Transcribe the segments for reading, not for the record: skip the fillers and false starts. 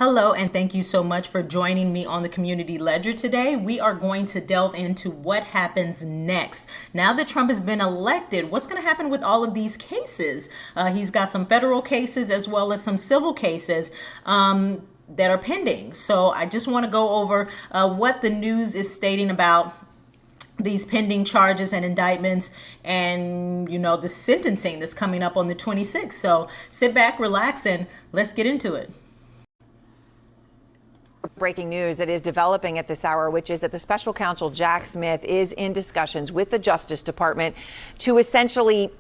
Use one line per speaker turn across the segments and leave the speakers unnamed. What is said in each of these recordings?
Hello, and thank you so much for joining me on the Community Ledger today. We are going to delve into what happens next. Now that Trump has been elected, what's going to happen with all of these cases? He's got some federal cases as well as some civil cases that are pending. So I just want to go over what the news is stating about these pending charges and indictments and, the sentencing that's coming up on the 26th. So sit back, relax, and let's get into it.
Breaking news that is developing at this hour, which is that the special counsel Jack Smith is in discussions with the Justice Department to essentially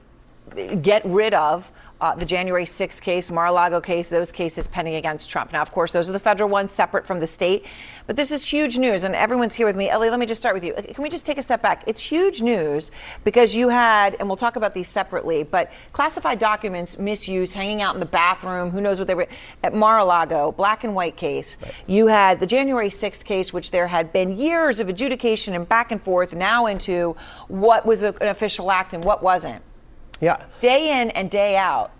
get rid of the January 6th case, Mar-a-Lago case, those cases pending against Trump. Now, of course, those are the federal ones separate from the state. But this is huge news, and everyone's here with me. Ellie, let me just start with you. Can we just take a step back? It's huge news because you had, and we'll talk about these separately, but classified documents misuse, hanging out in the bathroom, who knows what they were, at Mar-a-Lago, black and white case. Right. You had the January 6th case, which there had been years of adjudication and back and forth, now into what was an official act and what wasn't.
Yeah.
Day in and day out.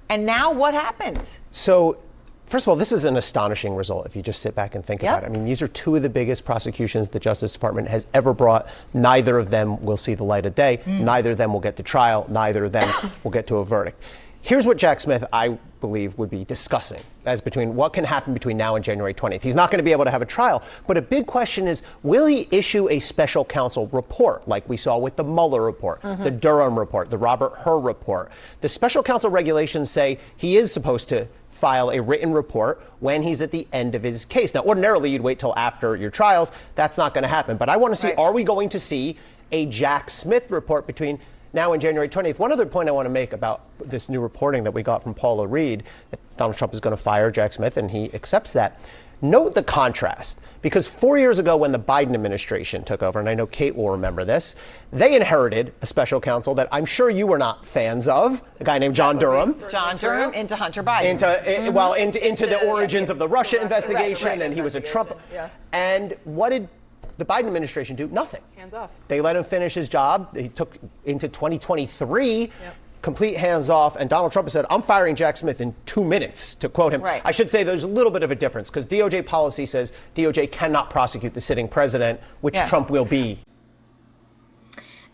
And now what happens?
So, first of all, this is an astonishing result if you just sit back and think about it. I mean, these are two of the biggest prosecutions the Justice Department has ever brought. Neither of them will see the light of day. Neither of them will get to trial. Neither of them will get to a verdict. Here's what Jack Smith, I believe, would be discussing as between what can happen between now and January 20th. He's not going to be able to have a trial, but a big question is, will he issue a special counsel report like we saw with the Mueller report, the Durham report, the Robert Hur report? The special counsel regulations say he is supposed to file a written report when he's at the end of his case. Now, ordinarily, you'd wait till after your trials. That's not going to happen. But I want to see, are we going to see a Jack Smith report between now and January 20th. One other point I want to make about this new reporting that we got from Paula Reed, that Donald Trump is going to fire Jack Smith, and he accepts that. Note the contrast, because 4 years ago when the Biden administration took over, and I know Kate will remember this, they inherited a special counsel that I'm sure you were not fans of, a guy named John Durham.
John Durham into Hunter Biden.
Into the origins of the Russia investigation, and he was a Trump.
Yeah.
And what did the Biden administration do? Nothing.
Hands off. They
let him finish his job. He took into 2023, complete hands off. And Donald Trump has said, I'm firing Jack Smith in 2 minutes, to quote him.
Right.
I should say there's a little bit of a difference because DOJ policy says DOJ cannot prosecute the sitting president, which Trump will be.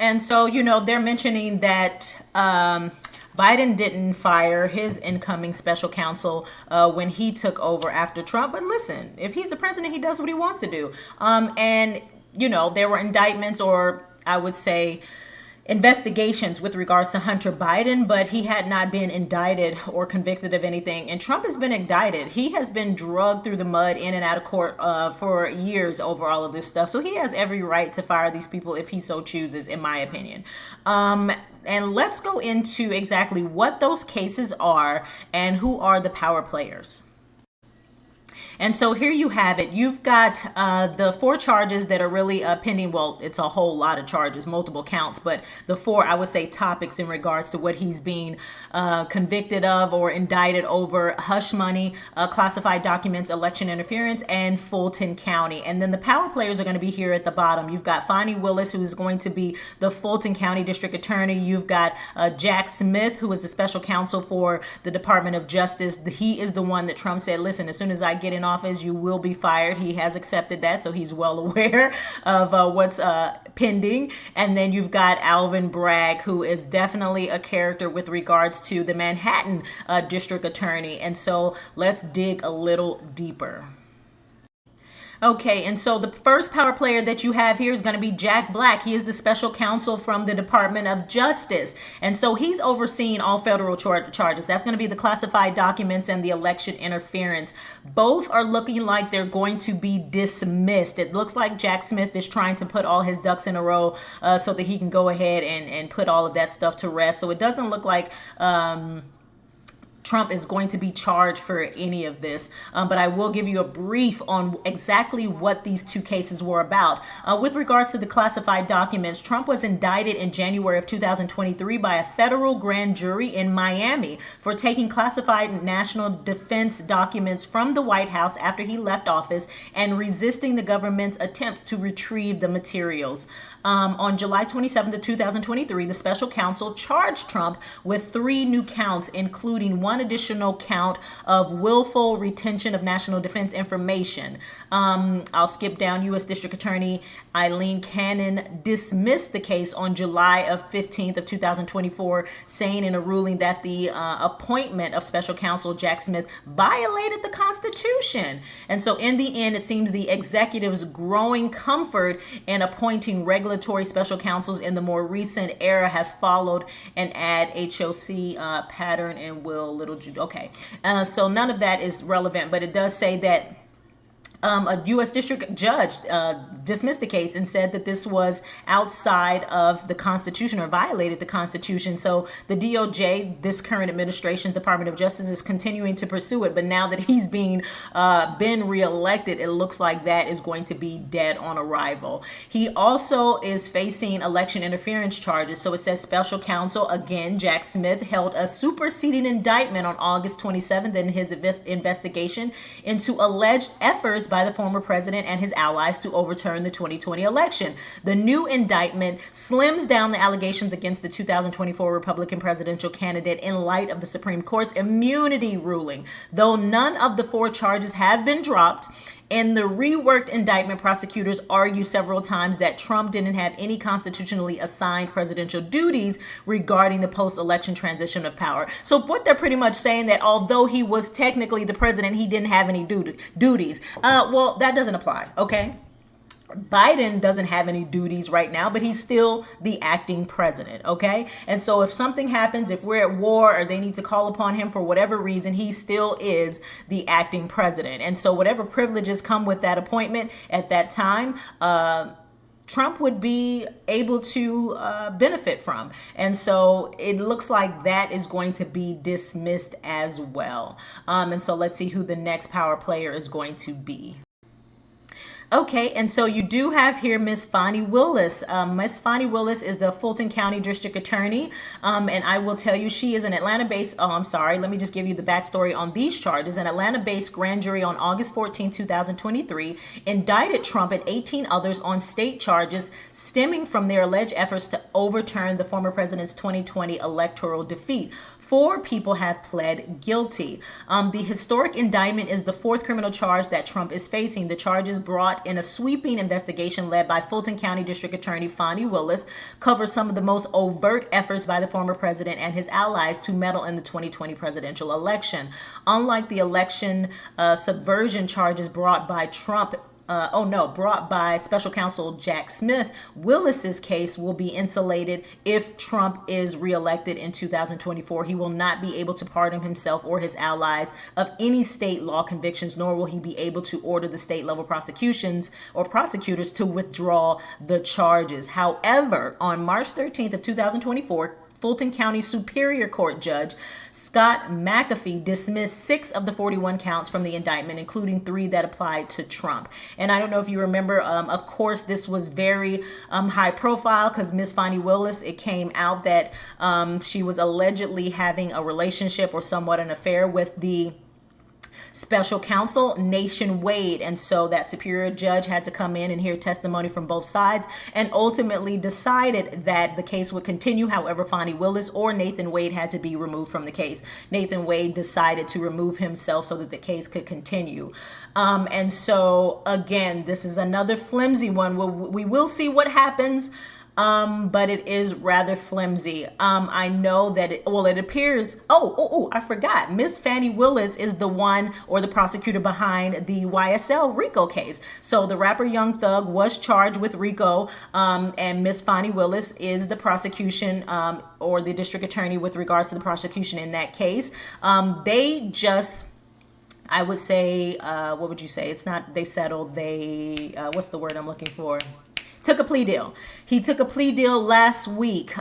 And so, they're mentioning that Biden didn't fire his incoming special counsel when he took over after Trump. But listen, if he's the president, he does what he wants to do. There were indictments, or I would say investigations with regards to Hunter Biden, but he had not been indicted or convicted of anything. And Trump has been indicted. He has been dragged through the mud in and out of court for years over all of this stuff. So he has every right to fire these people if he so chooses, in my opinion. And let's go into exactly what those cases are and who are the power players. And so here you have it. You've got the 4 charges that are really pending. Well, it's a whole lot of charges, multiple counts, but the 4, I would say, topics in regards to what he's being convicted of or indicted over: hush money, classified documents, election interference, and Fulton County. And then the power players are going to be here at the bottom. You've got Fani Willis, who's going to be the Fulton County District Attorney. You've got Jack Smith, who is the special counsel for the Department of Justice. He is the one that Trump said, listen, as soon as I get in office, you will be fired. He has accepted that, so he's well aware of what's pending. And then you've got Alvin Bragg, who is definitely a character with regards to the Manhattan District Attorney. And so let's dig a little deeper. Okay, and so the first power player that you have here is going to be Jack Black. He is the special counsel from the Department of Justice. And so he's overseeing all federal charges. That's going to be the classified documents and the election interference. Both are looking like they're going to be dismissed. It looks like Jack Smith is trying to put all his ducks in a row so that he can go ahead and put all of that stuff to rest. So it doesn't look like Trump is going to be charged for any of this, but I will give you a brief on exactly what these 2 cases were about. With regards to the classified documents, Trump was indicted in January of 2023 by a federal grand jury in Miami for taking classified national defense documents from the White House after he left office and resisting the government's attempts to retrieve the materials. On July 27th of 2023, the special counsel charged Trump with 3 new counts, including one additional count of willful retention of national defense information. I'll skip down. U.S. District Attorney Eileen Cannon dismissed the case on July of 15th of 2024, saying in a ruling that the appointment of special counsel Jack Smith violated the Constitution. And so in the end, it seems the executive's growing comfort in appointing regulatory special counsels in the more recent era has followed an ad HOC pattern and will little. Okay. So none of that is relevant, but it does say that a U.S. district judge dismissed the case and said that this was outside of the Constitution or violated the Constitution. So the DOJ, this current administration's Department of Justice, is continuing to pursue it. But now that he's been reelected, it looks like that is going to be dead on arrival. He also is facing election interference charges. So it says special counsel, again, Jack Smith, held a superseding indictment on August 27th in his investigation into alleged efforts by the former president and his allies to overturn the 2020 election. The new indictment slims down the allegations against the 2024 Republican presidential candidate in light of the Supreme Court's immunity ruling. Though none of the 4 charges have been dropped, in the reworked indictment, prosecutors argue several times that Trump didn't have any constitutionally assigned presidential duties regarding the post-election transition of power. So what they're pretty much saying that although he was technically the president, he didn't have any duties. Well, that doesn't apply, okay? Biden doesn't have any duties right now, but he's still the acting president, okay? And so if something happens, if we're at war or they need to call upon him for whatever reason, he still is the acting president. And so whatever privileges come with that appointment at that time, Trump would be able to benefit from. And so it looks like that is going to be dismissed as well. And so let's see who the next power player is going to be. Okay, and so you do have here Miss Fani Willis. Miss Fani Willis is the Fulton County District Attorney, and I will tell you she is an Atlanta-based, let me just give you the backstory on these charges. An Atlanta-based grand jury on August 14, 2023 indicted Trump and 18 others on state charges stemming from their alleged efforts to overturn the former president's 2020 electoral defeat. 4 people have pled guilty. The historic indictment is the 4th criminal charge that Trump is facing. The charges brought in a sweeping investigation led by Fulton County District Attorney Fani Willis cover some of the most overt efforts by the former president and his allies to meddle in the 2020 presidential election. Unlike the election subversion charges brought by brought by special counsel Jack Smith, Willis's case will be insulated if Trump is reelected in 2024. He will not be able to pardon himself or his allies of any state law convictions, nor will he be able to order the state level prosecutions or prosecutors to withdraw the charges. However, on March 13th of 2024, Fulton County Superior Court Judge Scott McAfee dismissed 6 of the 41 counts from the indictment, including 3 that applied to Trump. And I don't know if you remember, of course, this was very high profile because Ms. Fani Willis, it came out that she was allegedly having a relationship or somewhat an affair with the special counsel Nathan Wade, and so that superior judge had to come in and hear testimony from both sides and ultimately decided that the case would continue. However, Fani Willis or Nathan Wade had to be removed from the case. Nathan Wade decided to remove himself so that the case could continue. And so again, this is another flimsy one. We will see what happens. But it is rather flimsy. I know that it appears, I forgot. Miss Fani Willis is the one or the prosecutor behind the YSL RICO case. So the rapper Young Thug was charged with RICO, and Miss Fani Willis is the prosecution, or the district attorney with regards to the prosecution in that case. They just, I would say, what would you say? It's not, they settled, what's the word I'm looking for? Took a plea deal. He took a plea deal last week.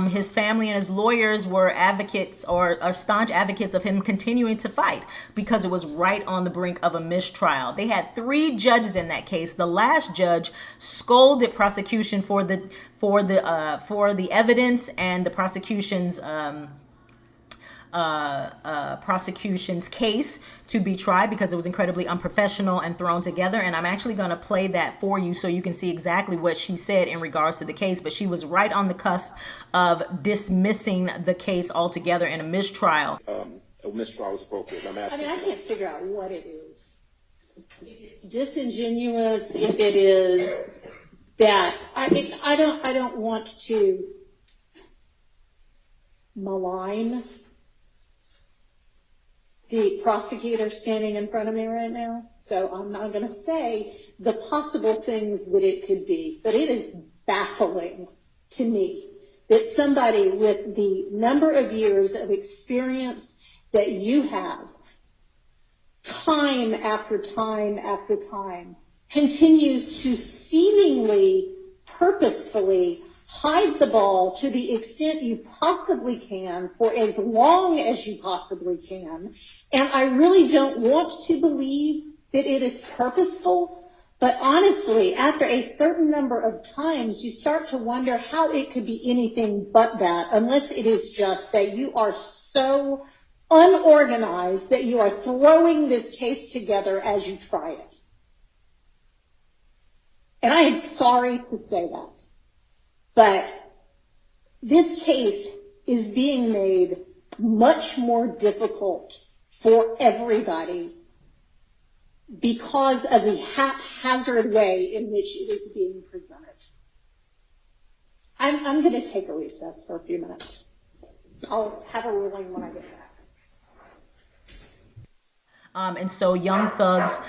His family and his lawyers were advocates or staunch advocates of him continuing to fight because it was right on the brink of a mistrial. They had 3 judges in that case. The last judge scolded prosecution for the evidence and the prosecution's case to be tried because it was incredibly unprofessional and thrown together. And I'm actually going to play that for you so you can see exactly what she said in regards to the case. But she was right on the cusp of dismissing the case altogether in a mistrial.
a mistrial was appropriate. I'm
I
asking.
mean, I can't figure out what it is. If it's disingenuous, if it is that, I mean, I don't want to malign the prosecutor standing in front of me right now, so I'm not going to say the possible things that it could be, but it is baffling to me that somebody with the number of years of experience that you have, time after time after time, continues to seemingly purposefully hide the ball to the extent you possibly can for as long as you possibly can. And I really don't want to believe that it is purposeful, but honestly, after a certain number of times, you start to wonder how it could be anything but that, unless it is just that you are so unorganized that you are throwing this case together as you try it. And I am sorry to say that, but this case is being made much more difficult for everybody because of the haphazard way in which it is being presented. I'm going to take a recess for a few minutes. I'll have a ruling when I get back.
And so Young Thug's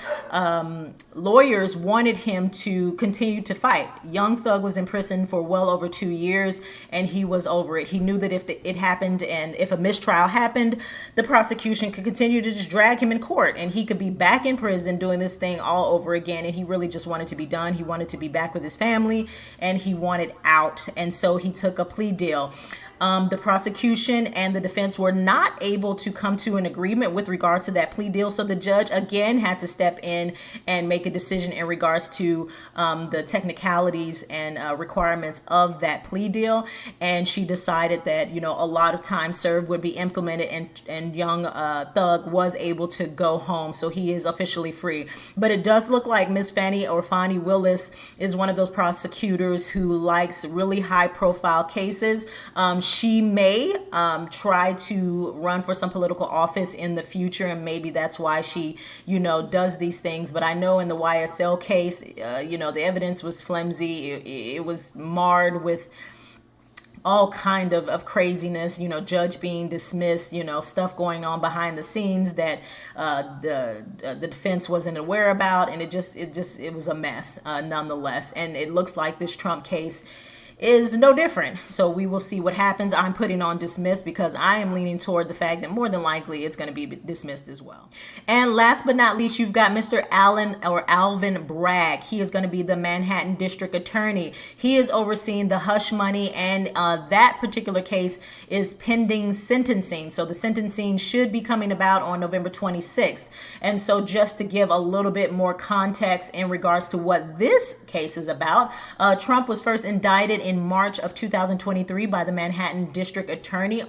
lawyers wanted him to continue to fight. Young Thug was in prison for well over 2 years, and he was over it. He knew that if it happened and if a mistrial happened, the prosecution could continue to just drag him in court, and he could be back in prison doing this thing all over again. And he really just wanted to be done. He wanted to be back with his family, and he wanted out. And so he took a plea deal. The prosecution and the defense were not able to come to an agreement with regards to that plea deal. So the judge again had to step in and make a decision in regards to the technicalities and requirements of that plea deal. And she decided that, you know, a lot of time served would be implemented, and young Thug was able to go home. So he is officially free. But it does look like Miss Fani Willis is one of those prosecutors who likes really high profile cases. She may try to run for some political office in the future, and maybe that's why she, you know, does these things. But I know in the YSL case, you know, the evidence was flimsy. It was marred with all kind of craziness, you know, judge being dismissed, you know, stuff going on behind the scenes that the defense wasn't aware about, and it was a mess nonetheless. And it looks like this Trump case is no different. So we will see what happens. I'm putting on dismissed because I am leaning toward the fact that more than likely it's going to be dismissed as well. And last but not least, you've got Mr. Alvin Bragg. He is going to be the Manhattan District Attorney. He is overseeing the hush money, and that particular case is pending sentencing. So the sentencing should be coming about on November 26th. And so just to give a little bit more context in regards to what this case is about, Trump was first indicted in March of 2023 by the Manhattan District Attorney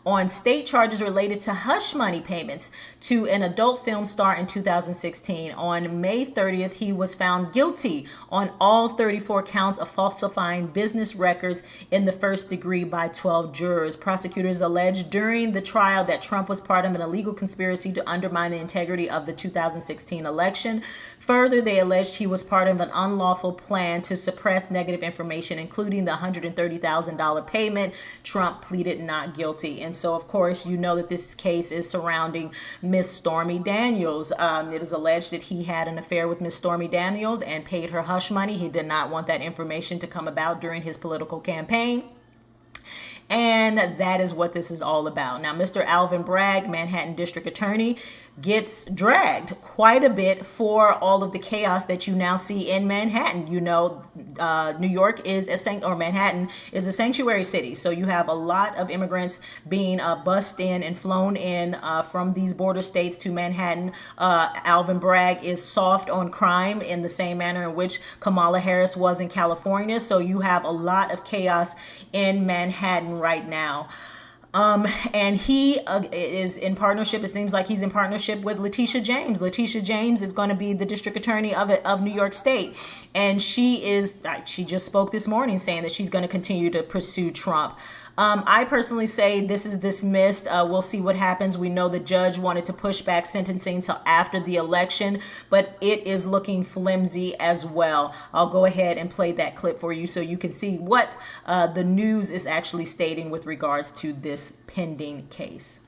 on state charges related to hush money payments to an adult film star in 2016. On May 30th, he was found guilty on all 34 counts of falsifying business records in the first degree by 12 jurors. Prosecutors alleged during the trial that Trump was part of an illegal conspiracy to undermine the integrity of the 2016 election. Further, they alleged he was part of an unlawful plan to suppress negative information, including the $130,000 payment. Trump pleaded not guilty. And so, of course, you know that this case is surrounding Miss Stormy Daniels. It is alleged that he had an affair with Miss Stormy Daniels and paid her hush money. He did not want that information to come about during his political campaign. And that is what this is all about. Now, Mr. Alvin Bragg, Manhattan District Attorney, gets dragged quite a bit for all of the chaos that you now see in Manhattan. You know, New York is Manhattan is a sanctuary city. So you have a lot of immigrants being bussed in and flown in from these border states to Manhattan. Alvin Bragg is soft on crime in the same manner in which Kamala Harris was in California. So you have a lot of chaos in Manhattan right now. And he is in partnership. It seems like he's in partnership with Letitia James. Letitia James is going to be the district attorney of New York State. And she just spoke this morning saying that she's going to continue to pursue Trump. I personally say this is dismissed. We'll see what happens. We know the judge wanted to push back sentencing till after the election, but it is looking flimsy as well. I'll go ahead and play that clip for you so you can see what the news is actually stating with regards to this pending case.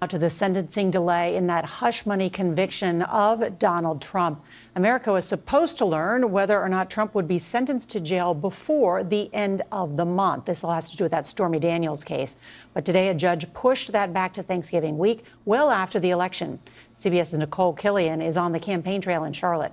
To the sentencing delay in that hush money conviction of Donald Trump. America was supposed to learn whether or not Trump would be sentenced to jail before the end of the month. This all has to do with that Stormy Daniels case. But today, a judge pushed that back to Thanksgiving week, well after the election. CBS's Nicole Killian is on the campaign trail in Charlotte.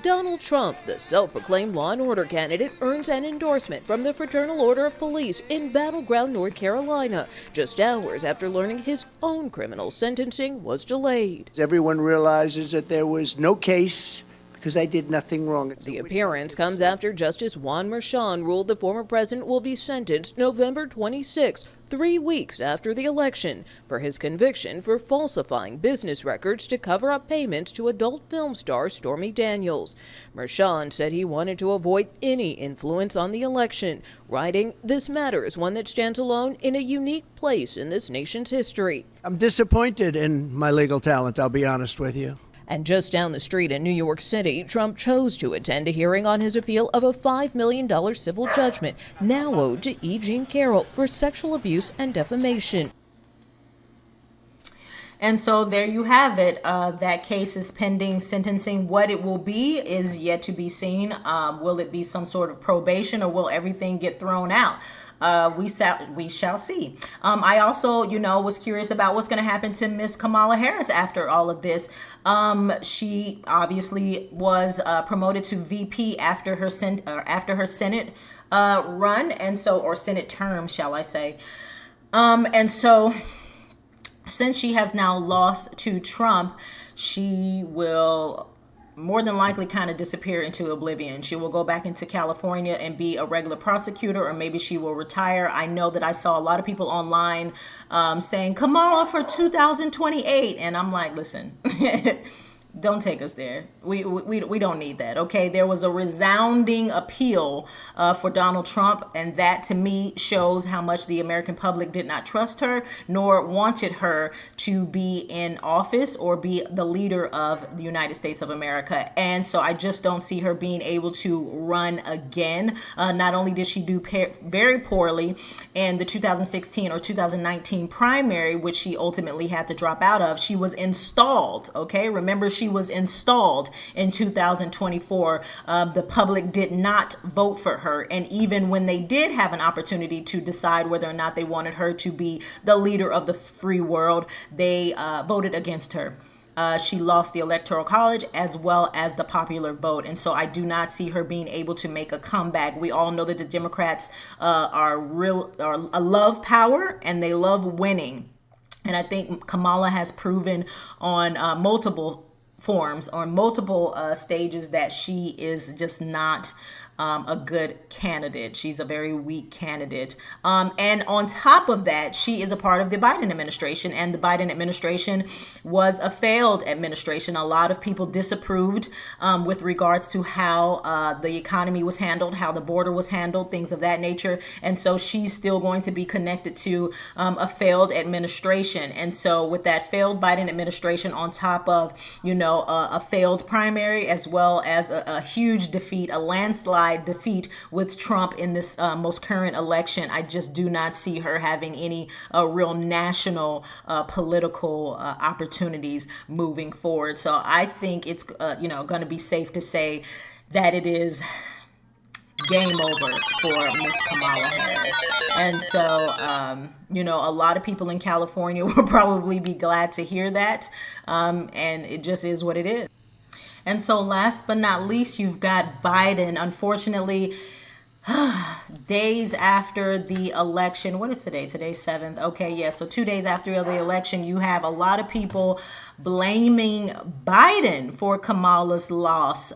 Donald Trump, the self-proclaimed law and order candidate, earns an endorsement from the Fraternal Order of Police in battleground North Carolina, just hours after learning his own criminal sentencing was delayed.
Everyone realizes that there was no case because I did nothing wrong.
The appearance comes after Justice Juan Merchan ruled the former president will be sentenced November 26, 3 weeks after the election, for his conviction for falsifying business records to cover up payments to adult film star Stormy Daniels. Merchan said he wanted to avoid any influence on the election, writing, "This matter is one that stands alone in a unique place in this nation's history."
I'm disappointed in my legal talent, I'll be honest with you.
And just down the street in New York City, Trump chose to attend a hearing on his appeal of a $5 million civil judgment now owed to E. Jean Carroll for sexual abuse and defamation.
And so there you have it. That case is pending sentencing. What it will be is yet to be seen. Will it be some sort of probation, or will everything get thrown out? We shall see. I also, was curious about what's going to happen to Miss Kamala Harris after all of this. She obviously was promoted to VP after her Senate run, and so, or Senate term, shall I say? And so, since she has now lost to Trump, she will more than likely kind of disappear into oblivion. She will go back into California and be a regular prosecutor, or maybe she will retire. I know that I saw a lot of people online saying Kamala for 2028, and I'm like, listen, don't take us there. We don't need that, okay? There was a resounding appeal for Donald Trump, and that to me shows how much the American public did not trust her, nor wanted her to be in office or be the leader of the United States of America. And so I just don't see her being able to run again. Not only did she do very poorly in the 2016 or 2019 primary, which she ultimately had to drop out of, she was installed, okay? Remember, she was installed in 2024. The public did not vote for her. And even when they did have an opportunity to decide whether or not they wanted her to be the leader of the free world, they voted against her. She lost the Electoral College as well as the popular vote. And so I do not see her being able to make a comeback. We all know that the Democrats are love power, and they love winning. And I think Kamala has proven on multiple forms, on multiple stages, that she is just not a good candidate. She's a very weak candidate. And on top of that, she is a part of the Biden administration, and the Biden administration was a failed administration. A lot of people disapproved with regards to how the economy was handled, how the border was handled, things of that nature. And so she's still going to be connected to a failed administration. And so with that failed Biden administration on top of, a failed primary, as well as a huge defeat, a landslide defeat with Trump in this most current election, I just do not see her having any real national political opportunities moving forward. So I think it's going to be safe to say that it is game over for Miss Kamala Harris. And so, a lot of people in California will probably be glad to hear that. And it just is what it is. And so last but not least, you've got Biden. Unfortunately, days after the election, what is today? Today's 7th. Okay, yeah. So 2 days after the election, you have a lot of people blaming Biden for Kamala's loss.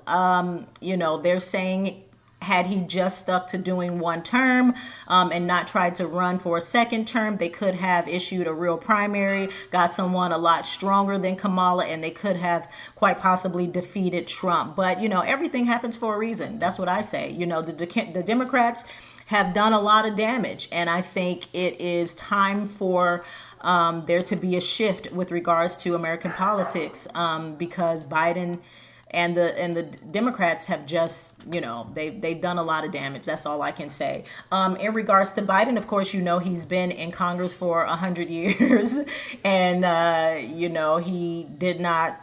They're saying Had he just stuck to doing one term and not tried to run for a second term, they could have issued a real primary, got someone a lot stronger than Kamala, and they could have quite possibly defeated Trump. But, everything happens for a reason. That's what I say. The Democrats have done a lot of damage, and I think it is time for there to be a shift with regards to American politics because Biden and the Democrats have just, they've done a lot of damage. That's all I can say. In regards to Biden, of course, he's been in Congress for 100 years, and he did not.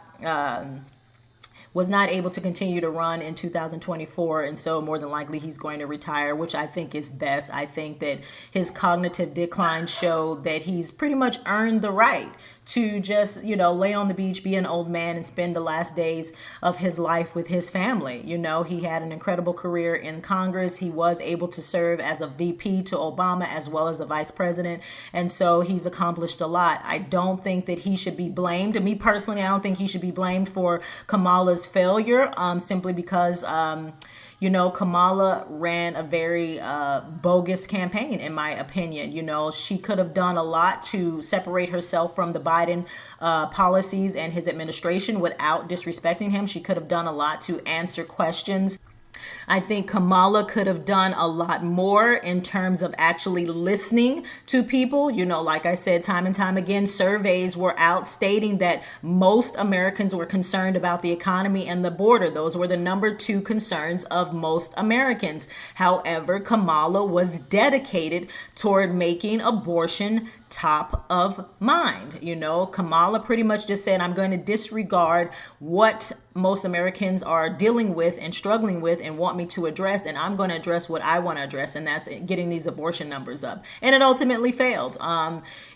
Was not able to continue to run in 2024, and so more than likely he's going to retire, which I think is best. I think that his cognitive decline showed that he's pretty much earned the right to just, lay on the beach, be an old man, and spend the last days of his life with his family. He had an incredible career in Congress. He was able to serve as a VP to Obama as well as a vice president, and so he's accomplished a lot. I don't think that he should be blamed. Me personally, I don't think he should be blamed for Kamala's failure, simply because Kamala ran a very bogus campaign, in my opinion. She could have done a lot to separate herself from the Biden policies and his administration without disrespecting him. She could have done a lot to answer questions. I think Kamala could have done a lot more in terms of actually listening to people. Like I said, time and time again, surveys were out stating that most Americans were concerned about the economy and the border. Those were the number 2 concerns of most Americans. However, Kamala was dedicated toward making abortion top of mind. Kamala pretty much just said, I'm going to disregard what most Americans are dealing with and struggling with and want me to address, and I'm going to address what I want to address, and that's getting these abortion numbers up. And it ultimately failed.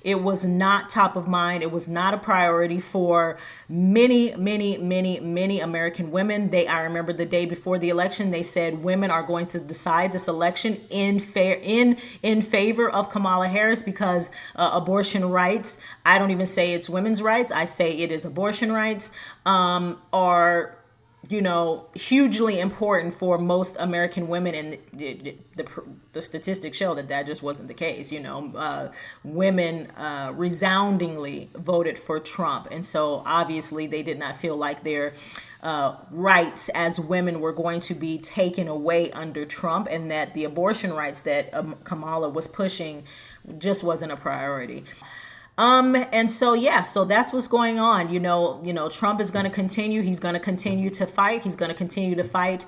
It was not top of mind. It was not a priority for many American women. I remember the day before the election, they said women are going to decide this election in favor of Kamala Harris because abortion rights, I don't even say it's women's rights, I say it is abortion rights, are hugely important for most American women, and the statistics show that just wasn't the case. Women resoundingly voted for Trump, and so obviously they did not feel like their rights as women were going to be taken away under Trump, and that the abortion rights that Kamala was pushing just wasn't a priority. And so that's what's going on. Trump is going to continue. He's going to continue to fight. He's going to continue to fight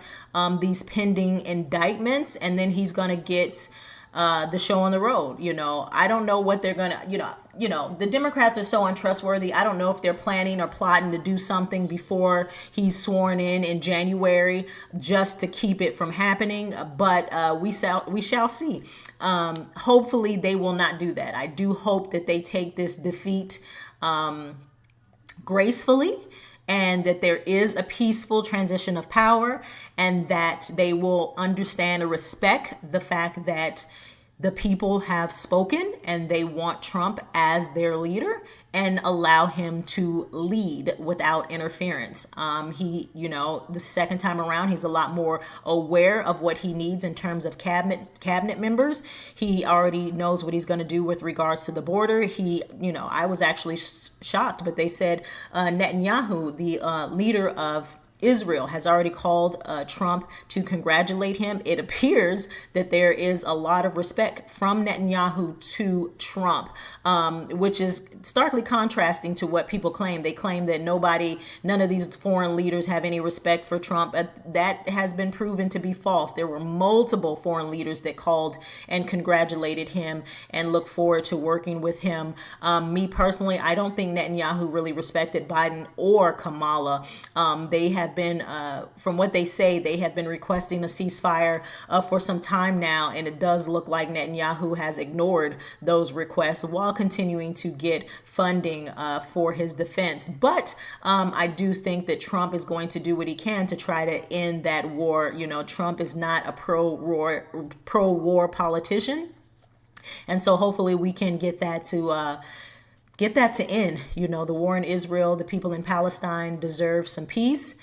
these pending indictments, and then he's going to get the show on the road. I don't know what they're going to, the Democrats are so untrustworthy. I don't know if they're planning or plotting to do something before he's sworn in January just to keep it from happening. But we shall see. Hopefully they will not do that. I do hope that they take this defeat gracefully, and that there is a peaceful transition of power, and that they will understand or respect the fact that the people have spoken and they want Trump as their leader, and allow him to lead without interference. The second time around, he's a lot more aware of what he needs in terms of cabinet members. He already knows what he's going to do with regards to the border. I was actually shocked, but they said Netanyahu, the leader of Israel, has already called Trump to congratulate him. It appears that there is a lot of respect from Netanyahu to Trump, which is starkly contrasting to what people claim. They claim that none of these foreign leaders have any respect for Trump. That has been proven to be false. There were multiple foreign leaders that called and congratulated him and look forward to working with him. Me personally, I don't think Netanyahu really respected Biden or Kamala. They have been, from what they say, they have been requesting a ceasefire for some time now, and it does look like Netanyahu has ignored those requests while continuing to get funding for his defense. But I do think that Trump is going to do what he can to try to end that war. Trump is not a pro-war politician, and so hopefully we can get that to end. The war in Israel, the people in Palestine deserve some peace.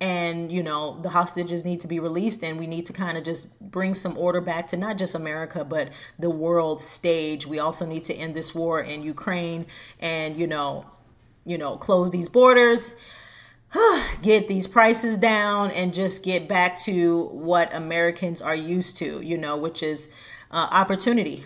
and the hostages need to be released, and we need to kind of just bring some order back to not just America but the world stage. We also need to end this war in Ukraine, and close these borders, get these prices down, and just get back to what Americans are used to, which is opportunity,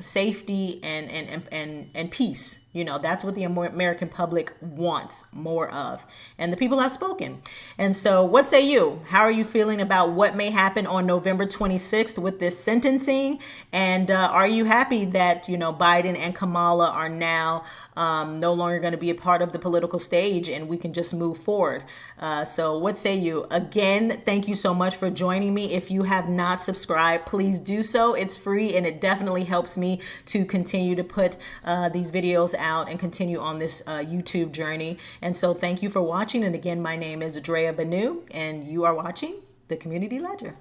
safety, and peace. That's what the American public wants more of. And the people have spoken. And so what say you? How are you feeling about what may happen on November 26th with this sentencing? And are you happy that, Biden and Kamala are now no longer going to be a part of the political stage and we can just move forward? So what say you? Again, thank you so much for joining me. If you have not subscribed, please do so. It's free, and it definitely helps me to continue to put these videos out and continue on this YouTube journey. And so thank you for watching. And again, my name is Drea Banu, and you are watching The Community Ledger.